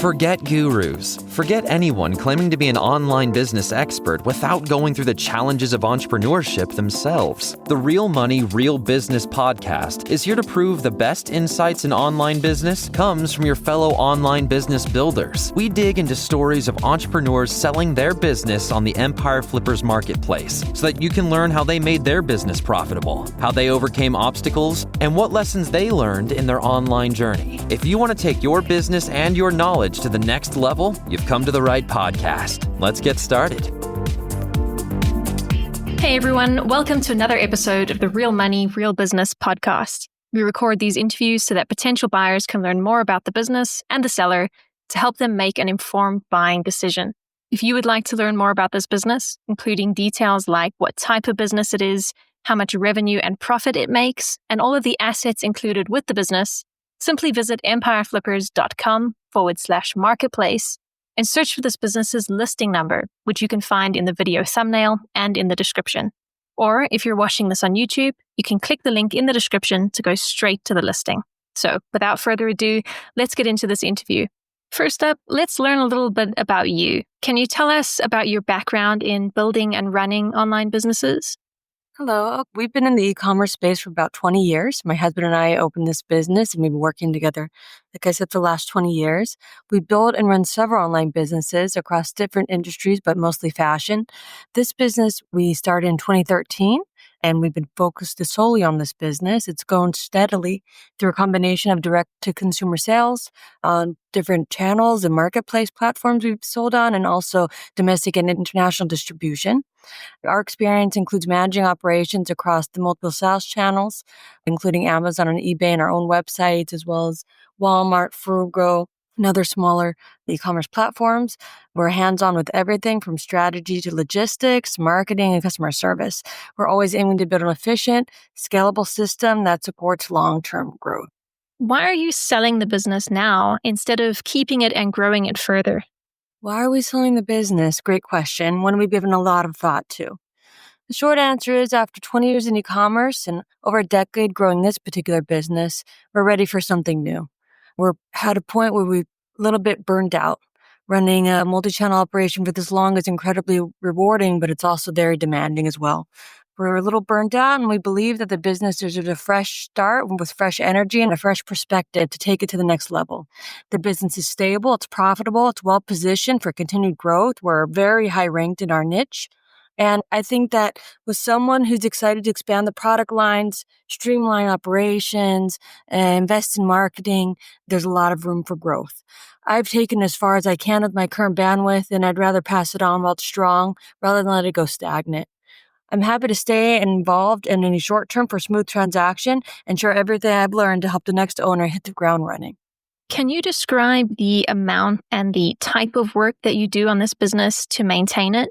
Forget gurus. Forget anyone claiming to be an online business expert without going through the challenges of entrepreneurship themselves. The Real Money, Real Business podcast is here to prove the best insights in online business comes from your fellow online business builders. We dig into stories of entrepreneurs selling their business on the Empire Flippers marketplace so that you can learn how they made their business profitable, how they overcame obstacles, and what lessons they learned in their online journey. If you want to take your business and your knowledge to the next level, you've come to the right podcast. Let's get started. Hey everyone, welcome to another episode of the Real Money, Real Business podcast. We record these interviews so that potential buyers can learn more about the business and the seller to help them make an informed buying decision. If you would like to learn more about this business, including details like what type of business it is, how much revenue and profit it makes, and all of the assets included with the business, simply visit empireflippers.com/marketplace and search for this business's listing number, which you can find in the video thumbnail and in the description. Or if you're watching this on YouTube, you can click the link in the description to go straight to the listing. So without further ado, let's get into this interview. First up, let's learn a little bit about you. Can you tell us about your background in building and running online businesses? Hello. We've been in the e-commerce space for about 20 years. My husband and I opened this business and we've been working together, like I said, for the last 20 years. We built and run several online businesses across different industries, but mostly fashion. This business we started in 2013 and we've been focused solely on this business. It's grown steadily through a combination of direct-to-consumer sales on different channels and marketplace platforms we've sold on, and also domestic and international distribution. Our experience includes managing operations across the multiple sales channels, including Amazon and eBay and our own websites, as well as Walmart, Frugo, and other smaller e-commerce platforms. We're hands-on with everything from strategy to logistics, marketing, and customer service. We're always aiming to build an efficient, scalable system that supports long-term growth. Why are you selling the business now instead of keeping it and growing it further? Why are we selling the business? Great question. One we've given a lot of thought to. The short answer is after 20 years in e-commerce and over a decade growing this particular business, we're ready for something new. We're at a point where we're a little bit burned out. Running a multi-channel operation for this long is incredibly rewarding, but it's also very demanding as well. We're a little burned out, and we believe that the business deserves a fresh start with fresh energy and a fresh perspective to take it to the next level. The business is stable, it's profitable, it's well-positioned for continued growth. We're very high-ranked in our niche. And I think that with someone who's excited to expand the product lines, streamline operations, and invest in marketing, there's a lot of room for growth. I've taken as far as I can with my current bandwidth, and I'd rather pass it on while it's strong rather than let it go stagnant. I'm happy to stay involved in any short term for smooth transaction and share everything I've learned to help the next owner hit the ground running. Can you describe the amount and the type of work that you do on this business to maintain it?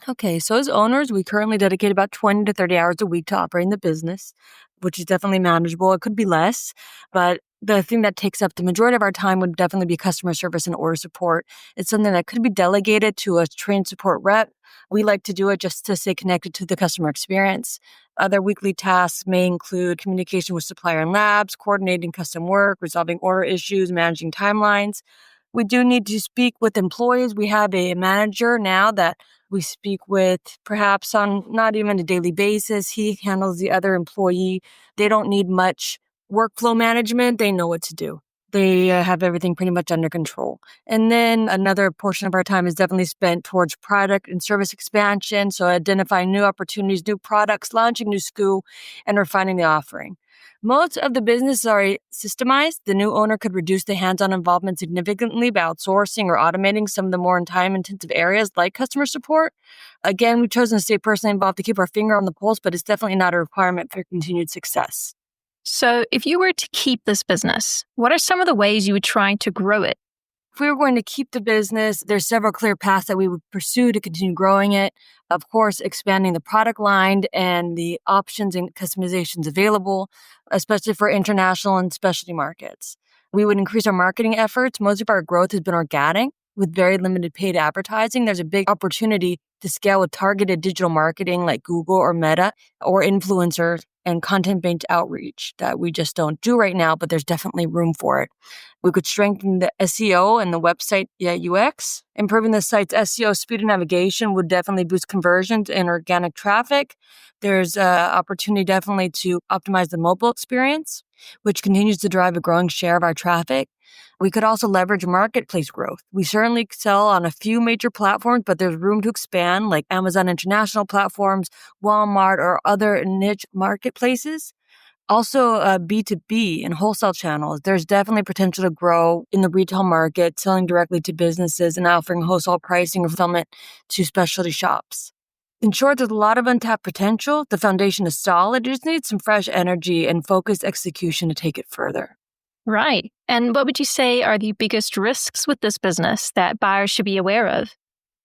Okay, so as owners, we currently dedicate about 20 to 30 hours a week to operating the business, which is definitely manageable. It could be less, but the thing that takes up the majority of our time would definitely be customer service and order support. It's something that could be delegated to a trained support rep. We like to do it just to stay connected to the customer experience. Other weekly tasks may include communication with supplier and labs, coordinating custom work, resolving order issues, managing timelines. We do need to speak with employees. We have a manager now that we speak with perhaps on not even a daily basis. He handles the other employee. They don't need much workflow management. They know what to do. They have everything pretty much under control. And then another portion of our time is definitely spent towards product and service expansion. So identifying new opportunities, new products, launching new SKU, and refining the offering. Most of the business is already systemized. The new owner could reduce the hands-on involvement significantly by outsourcing or automating some of the more time-intensive areas like customer support. Again, we've chosen to stay personally involved to keep our finger on the pulse, but it's definitely not a requirement for continued success. So if you were to keep this business, what are some of the ways you would try to grow it? If we were going to keep the business, there's several clear paths that we would pursue to continue growing it. Of course, expanding the product line and the options and customizations available, especially for international and specialty markets. We would increase our marketing efforts. Most of our growth has been organic with very limited paid advertising. There's a big opportunity to scale with targeted digital marketing like Google or Meta or influencers and content-based outreach that we just don't do right now, but there's definitely room for it. We could strengthen the SEO and the website UX. Improving the site's SEO speed and navigation would definitely boost conversions and organic traffic. There's an opportunity definitely to optimize the mobile experience, which continues to drive a growing share of our traffic. We could also leverage marketplace growth. We certainly sell on a few major platforms, but there's room to expand like Amazon International platforms, Walmart, or other niche marketplaces. Also, B2B and wholesale channels. There's definitely potential to grow in the retail market, selling directly to businesses and offering wholesale pricing or fulfillment to specialty shops. In short, there's a lot of untapped potential. The foundation is solid. It just needs some fresh energy and focused execution to take it further. Right. And what would you say are the biggest risks with this business that buyers should be aware of?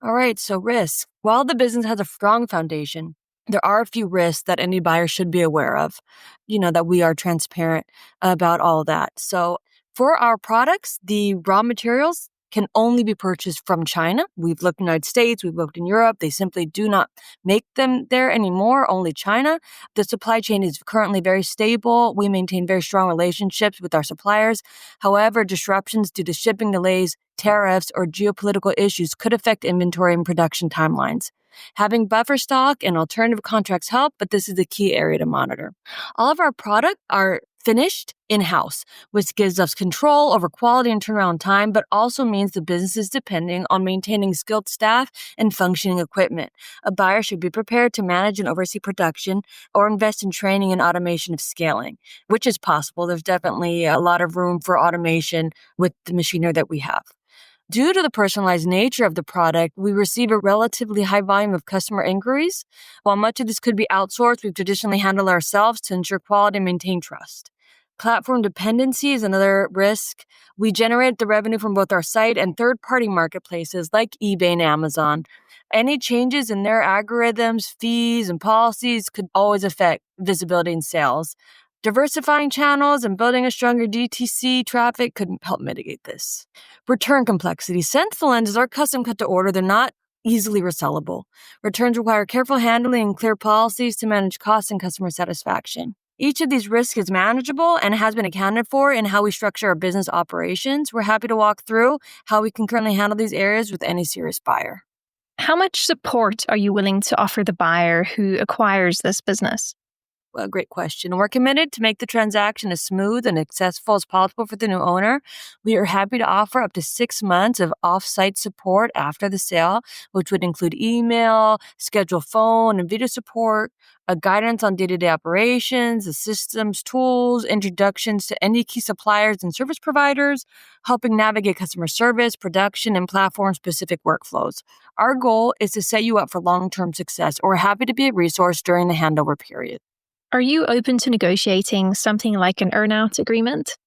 All right, so risk. While the business has a strong foundation, there are a few risks that any buyer should be aware of, that we are transparent about all of that. So for our products, the raw materials can only be purchased from China. We've looked in the United States, we've looked in Europe. They simply do not make them there anymore, only China. The supply chain is currently very stable. We maintain very strong relationships with our suppliers. However, disruptions due to shipping delays, tariffs, or geopolitical issues could affect inventory and production timelines. Having buffer stock and alternative contracts help, but this is the key area to monitor. All of our products are finished in-house, which gives us control over quality and turnaround time, but also means the business is depending on maintaining skilled staff and functioning equipment. A buyer should be prepared to manage and oversee production or invest in training and automation of scaling, which is possible. There's definitely a lot of room for automation with the machinery that we have. Due to the personalized nature of the product, we receive a relatively high volume of customer inquiries. While much of this could be outsourced, we've traditionally handled ourselves to ensure quality and maintain trust. Platform dependency is another risk. We generate the revenue from both our site and third-party marketplaces like eBay and Amazon. Any changes in their algorithms, fees, and policies could always affect visibility and sales. Diversifying channels and building a stronger DTC traffic could help mitigate this. Return complexity. Since the lenses are custom cut to order, they're not easily resellable. Returns require careful handling and clear policies to manage costs and customer satisfaction. Each of these risks is manageable and has been accounted for in how we structure our business operations. We're happy to walk through how we can currently handle these areas with any serious buyer. How much support are you willing to offer the buyer who acquires this business? Well, great question. We're committed to make the transaction as smooth and accessible as possible for the new owner. We are happy to offer up to 6 months of off-site support after the sale, which would include email, scheduled phone and video support, guidance on day-to-day operations, the systems, tools, introductions to any key suppliers and service providers, helping navigate customer service, production, and platform-specific workflows. Our goal is to set you up for long-term success, or we're happy to be a resource during the handover period. Are you open to negotiating something like an earn-out agreement?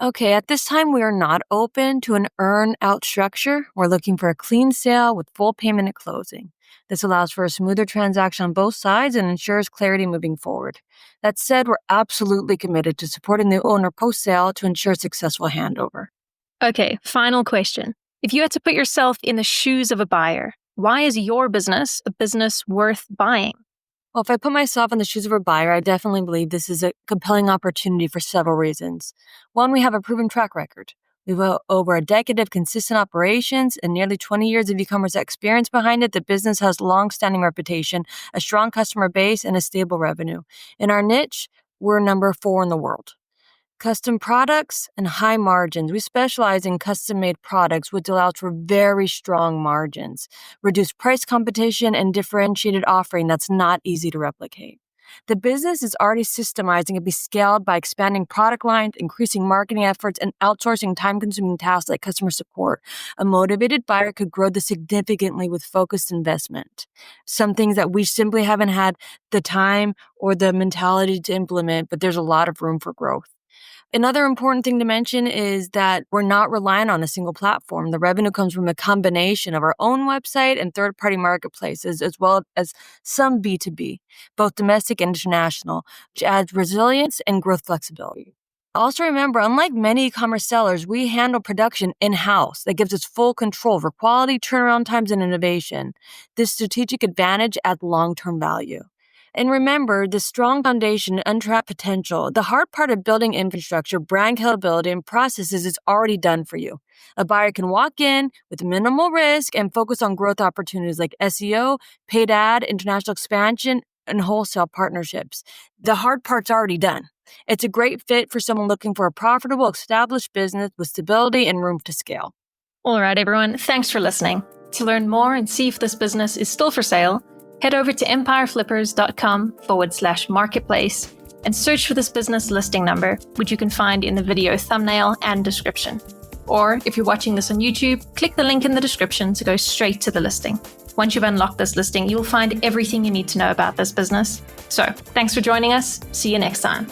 Okay, at this time, we are not open to an earn-out structure. We're looking for a clean sale with full payment at closing. This allows for a smoother transaction on both sides and ensures clarity moving forward. That said, we're absolutely committed to supporting the owner post-sale to ensure successful handover. Okay, final question. If you had to put yourself in the shoes of a buyer, why is your business a business worth buying? Well, if I put myself in the shoes of a buyer, I definitely believe this is a compelling opportunity for several reasons. One, we have a proven track record. We've over a decade of consistent operations and nearly 20 years of e-commerce experience behind it. The business has a long-standing reputation, a strong customer base, and a stable revenue. In our niche, we're number 4 in the world. Custom products and high margins. We specialize in custom-made products, which allows for very strong margins, reduced price competition, and differentiated offering that's not easy to replicate. The business is already systemizing and be scaled by expanding product lines, increasing marketing efforts, and outsourcing time-consuming tasks like customer support. A motivated buyer could grow this significantly with focused investment. Some things that we simply haven't had the time or the mentality to implement, but there's a lot of room for growth. Another important thing to mention is that we're not reliant on a single platform. The revenue comes from a combination of our own website and third-party marketplaces, as well as some B2B, both domestic and international, which adds resilience and growth flexibility. Also remember, unlike many e-commerce sellers, we handle production in-house. That gives us full control over quality, turnaround times, and innovation. This strategic advantage adds long-term value. And remember, the strong foundation, untapped potential, the hard part of building infrastructure, brand capability, and processes is already done for you. A buyer can walk in with minimal risk and focus on growth opportunities like SEO, paid ad, international expansion, and wholesale partnerships. The hard part's already done. It's a great fit for someone looking for a profitable, established business with stability and room to scale. All right, everyone, thanks for listening. To learn more and see if this business is still for sale, head over to empireflippers.com/marketplace and search for this business listing number, which you can find in the video thumbnail and description. Or if you're watching this on YouTube, click the link in the description to go straight to the listing. Once you've unlocked this listing, you'll find everything you need to know about this business. So, thanks for joining us. See you next time.